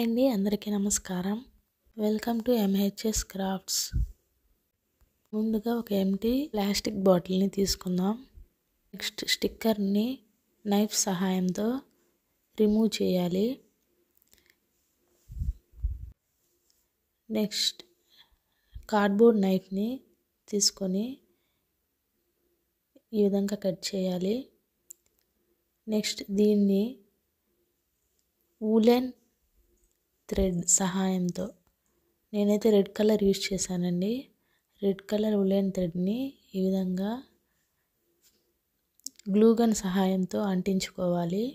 Hi అండి, అందరికీ నమస్కారం. Welcome to MHS crafts. ముందుగా ఒక ఎంటీ ప్లాస్టిక్ బాటిల్ని తీసుకుందాం. నెక్స్ట్ స్టిక్కర్ని నైఫ్ సహాయంతో రిమూవ్ చేయాలి. నెక్స్ట్ కార్డ్బోర్డ్ నైఫ్ని తీసుకొని ఈ విధంగా కట్ చేయాలి. నెక్స్ట్ దీన్ని వూలెన్ థ్రెడ్ సహాయంతో, నేనైతే రెడ్ కలర్ యూజ్ చేశానండి. రెడ్ కలర్ ఉలెన్ థ్రెడ్ని ఈ విధంగా గ్లూ గన్ సహాయంతో అంటించుకోవాలి.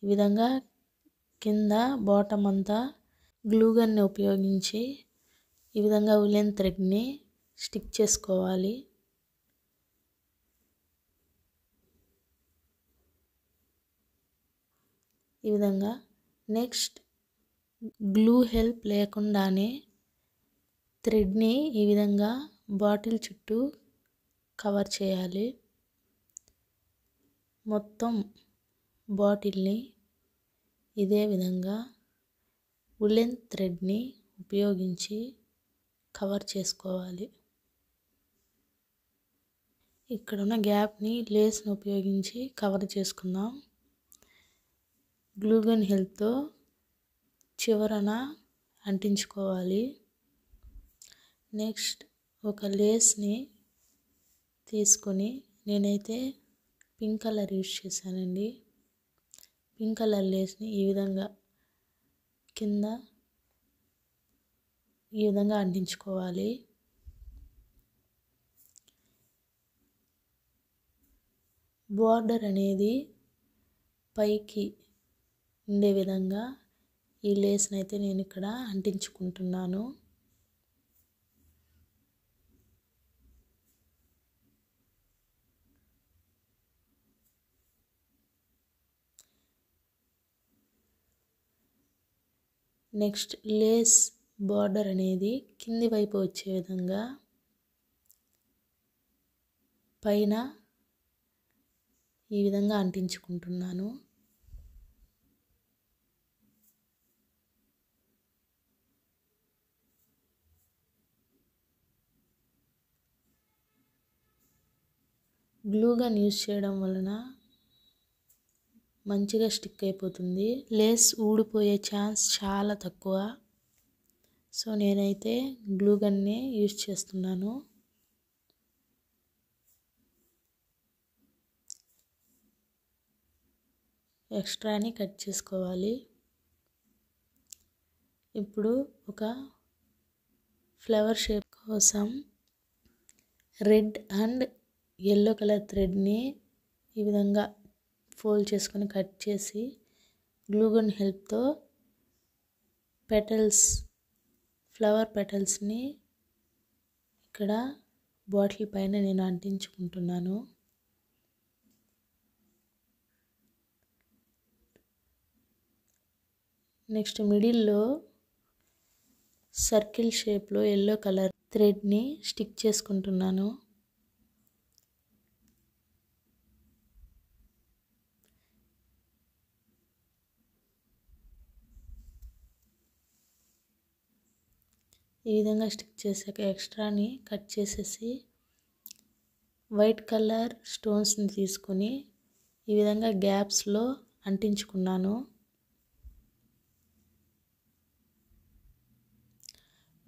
ఈ విధంగా కింద బాటమ్ అంతా గ్లూ గన్ని ఉపయోగించి ఈ విధంగా ఉలెన్ థ్రెడ్ని స్టిక్ చేసుకోవాలి. ఈ విధంగా నెక్స్ట్ గ్లూ హెల్ప్ లేకుండానే థ్రెడ్ని ఈ విధంగా బాటిల్ చుట్టూ కవర్ చేయాలి. మొత్తం బాటిల్ని ఇదే విధంగా ఉలెన్ థ్రెడ్ని ఉపయోగించి కవర్ చేసుకోవాలి. ఇక్కడున్న గ్యాప్ని లేస్ని ఉపయోగించి కవర్ చేసుకుందాం. గ్లూ గన్ హెల్ప్తో చివరన అంటించుకోవాలి. నెక్స్ట్ ఒక లేస్ని తీసుకొని, నేనైతే పింక్ కలర్ యూజ్ చేశానండి. పింక్ కలర్ లేస్ని ఈ విధంగా కింద ఈ విధంగా అంటించుకోవాలి. బోర్డర్ అనేది పైకి ఉండే విధంగా ఈ లేస్ని అయితే నేను ఇక్కడ అంటించుకుంటున్నాను. నెక్స్ట్ లేస్ బార్డర్ అనేది కింది వైపు వచ్చే విధంగా పైన ఈ విధంగా అంటించుకుంటున్నాను. గ్లూ గన్ యూజ్ చేయడం వలన మంచిగా స్టిక్ అయిపోతుంది. లేస్ ఊడిపోయే ఛాన్స్ చాలా తక్కువ. సో నేనైతే గ్లూ గన్నే యూజ్ చేస్తున్నాను. ఎక్స్ట్రాని కట్ చేసుకోవాలి. ఇప్పుడు ఒక ఫ్లవర్ షేప్ కోసం రెడ్ అండ్ ఎల్లో కలర్ థ్రెడ్ని ఈ విధంగా ఫోల్డ్ చేసుకొని కట్ చేసి గ్లూ గన్ హెల్ప్తో పెటల్స్, ఫ్లవర్ పెటల్స్ని ఇక్కడ బాటిల్ పైన నేను అంటించుకుంటున్నాను. నెక్స్ట్ మిడిల్లో సర్కిల్ షేప్లో ఎల్లో కలర్ థ్రెడ్ని స్టిక్ చేసుకుంటున్నాను. ఈ విధంగా స్టిక్ చేసాక ఎక్స్ట్రాని కట్ చేసేసి వైట్ కలర్ స్టోన్స్ని తీసుకొని ఈ విధంగా గ్యాప్స్లో అంటించుకున్నాను.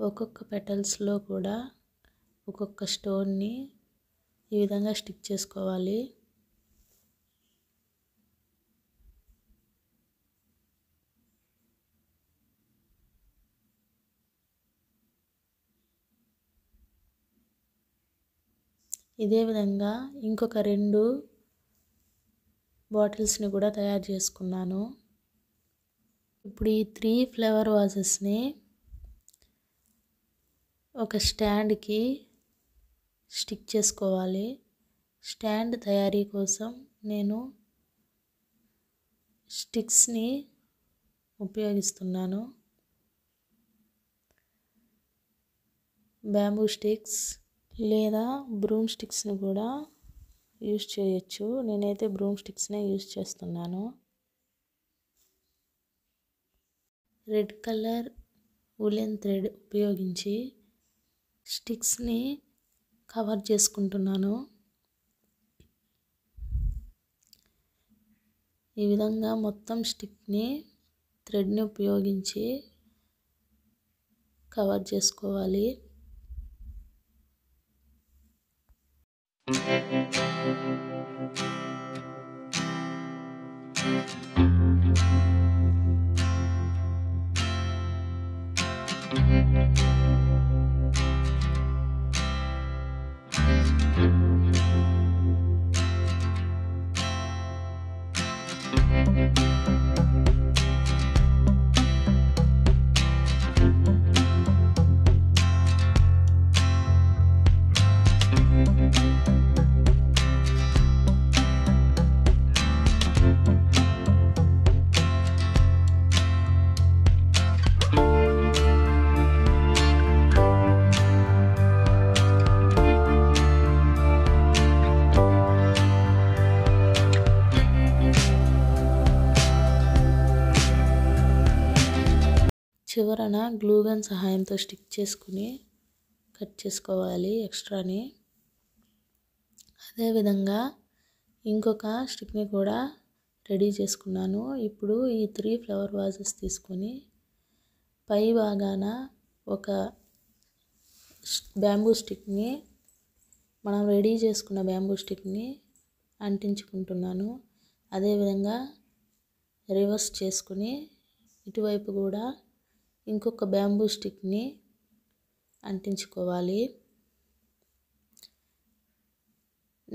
ఒక్కొక్క పెటల్స్లో కూడా ఒక్కొక్క స్టోన్ని ఈ విధంగా స్టిక్ చేసుకోవాలి. ఇదే విధంగా ఇంకొక 2 బాటిల్స్ని కూడా తయారు చేసుకున్నాను. ఇప్పుడు ఈ 3 ఫ్లవర్ వాజెస్ని ఒక స్టాండ్కి స్టిక్ చేసుకోవాలి. స్టాండ్ తయారీ కోసం నేను స్టిక్స్ని ఉపయోగిస్తున్నాను. బ్యాంబూ స్టిక్స్ లేదా బ్రూమ్ స్టిక్స్ని కూడా యూజ్ చేయొచ్చు. నేనైతే బ్రూమ్ స్టిక్స్నే యూజ్ చేస్తున్నాను. రెడ్ కలర్ ఉలెన్ థ్రెడ్ ఉపయోగించి స్టిక్స్ని కవర్ చేసుకుంటున్నాను. ఈ విధంగా మొత్తం స్టిక్ని థ్రెడ్ని ఉపయోగించి కవర్ చేసుకోవాలి. చివరన గ్లూ గన్ సహాయంతో స్టిక్ చేసుకుని కట్ చేసుకోవాలి ఎక్స్ట్రాని. అదేవిధంగా ఇంకొక స్టిక్ని కూడా రెడీ చేసుకున్నాను. ఇప్పుడు ఈ 3 ఫ్లవర్ వాజెస్ తీసుకొని పై భాగాన ఒక బ్యాంబూ స్టిక్ని మనం రెడీ చేసుకున్న బ్యాంబూ స్టిక్ని అంటించుకుంటున్నాను. అదేవిధంగా రివర్స్ చేసుకుని ఇటువైపు కూడా ఇంకొక బ్యాంబూ స్టిక్ని అంటించుకోవాలి.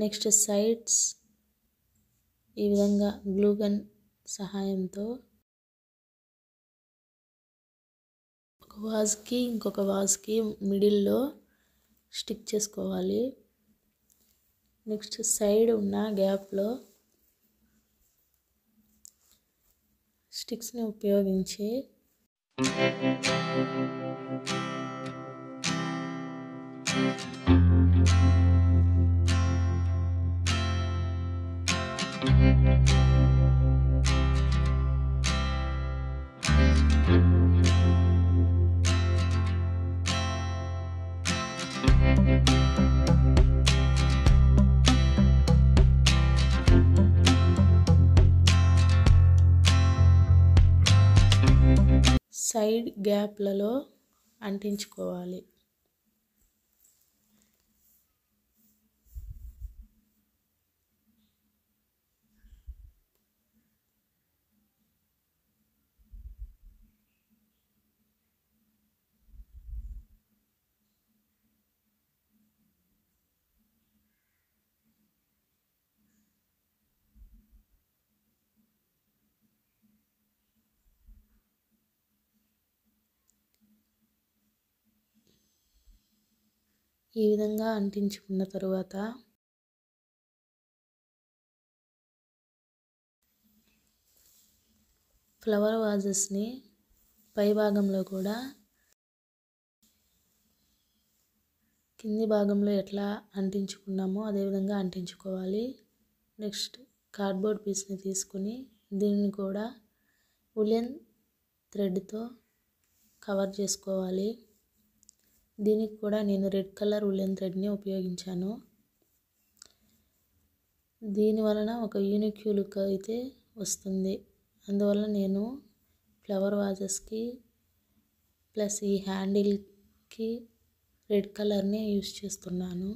నెక్స్ట్ సైడ్స్ ఈ విధంగా గ్లూ గన్ సహాయంతో ఒక వాజ్కి ఇంకొక వాజ్కి మిడిల్లో స్టిక్ చేసుకోవాలి. నెక్స్ట్ సైడ్ ఉన్న గ్యాప్లో స్టిక్స్ని ఉపయోగించి సైడ్ గ్యాప్లలో అంటించుకోవాలి. ఈ విధంగా అంటించుకున్న తరువాత ఫ్లవర్ వాజెస్ని పై భాగంలో కూడా కింది భాగంలో ఎట్లా అంటించుకున్నామో అదేవిధంగా అంటించుకోవాలి. నెక్స్ట్ కార్డ్బోర్డ్ పీస్ని తీసుకుని దీన్ని కూడా ఉలెన్ థ్రెడ్తో కవర్ చేసుకోవాలి. దీనికి కూడా నేను రెడ్ కలర్ ఉలెన్ థ్రెడ్ని ఉపయోగించాను. దీని వలన ఒక యూనిక్ లుక్ అయితే వస్తుంది. అందువల్ల నేను ఫ్లవర్ వాజెస్కి ప్లస్ ఈ హ్యాండిల్కి రెడ్ కలర్ని యూస్ చేస్తున్నాను.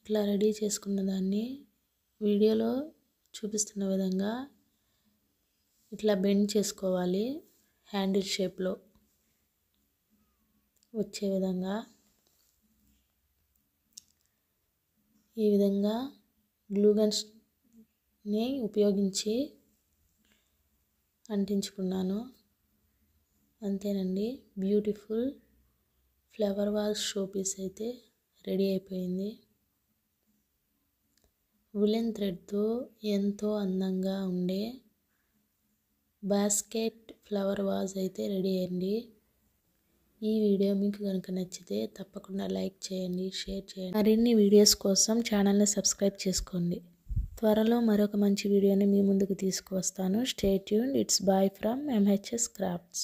ఇట్లా రెడీ చేసుకున్న దాన్ని వీడియోలో చూపిస్తున్న విధంగా ఇట్లా బెండ్ చేసుకోవాలి. హ్యాండిల్ షేప్లో వచ్చే విధంగా ఈ విధంగా గ్లూ గన్స్ని ఉపయోగించి అంటించుకున్నాను. అంతేనండి, beautiful flower vase show piece అయితే రెడీ అయిపోయింది. ఉలెన్ థ్రెడ్తో ఎంతో అందంగా ఉండే బాస్కెట్ ఫ్లవర్ వాజ్ అయితే రెడీ అయింది. ఈ వీడియో మీకు కనుక నచ్చితే తప్పకుండా లైక్ చేయండి, షేర్ చేయండి. మరిన్ని వీడియోస్ కోసం ఛానల్ని సబ్స్క్రైబ్ చేసుకోండి. త్వరలో మరొక మంచి వీడియోని మీ ముందుకు తీసుకువస్తాను. Stay tuned. It's bye from MHS Crafts.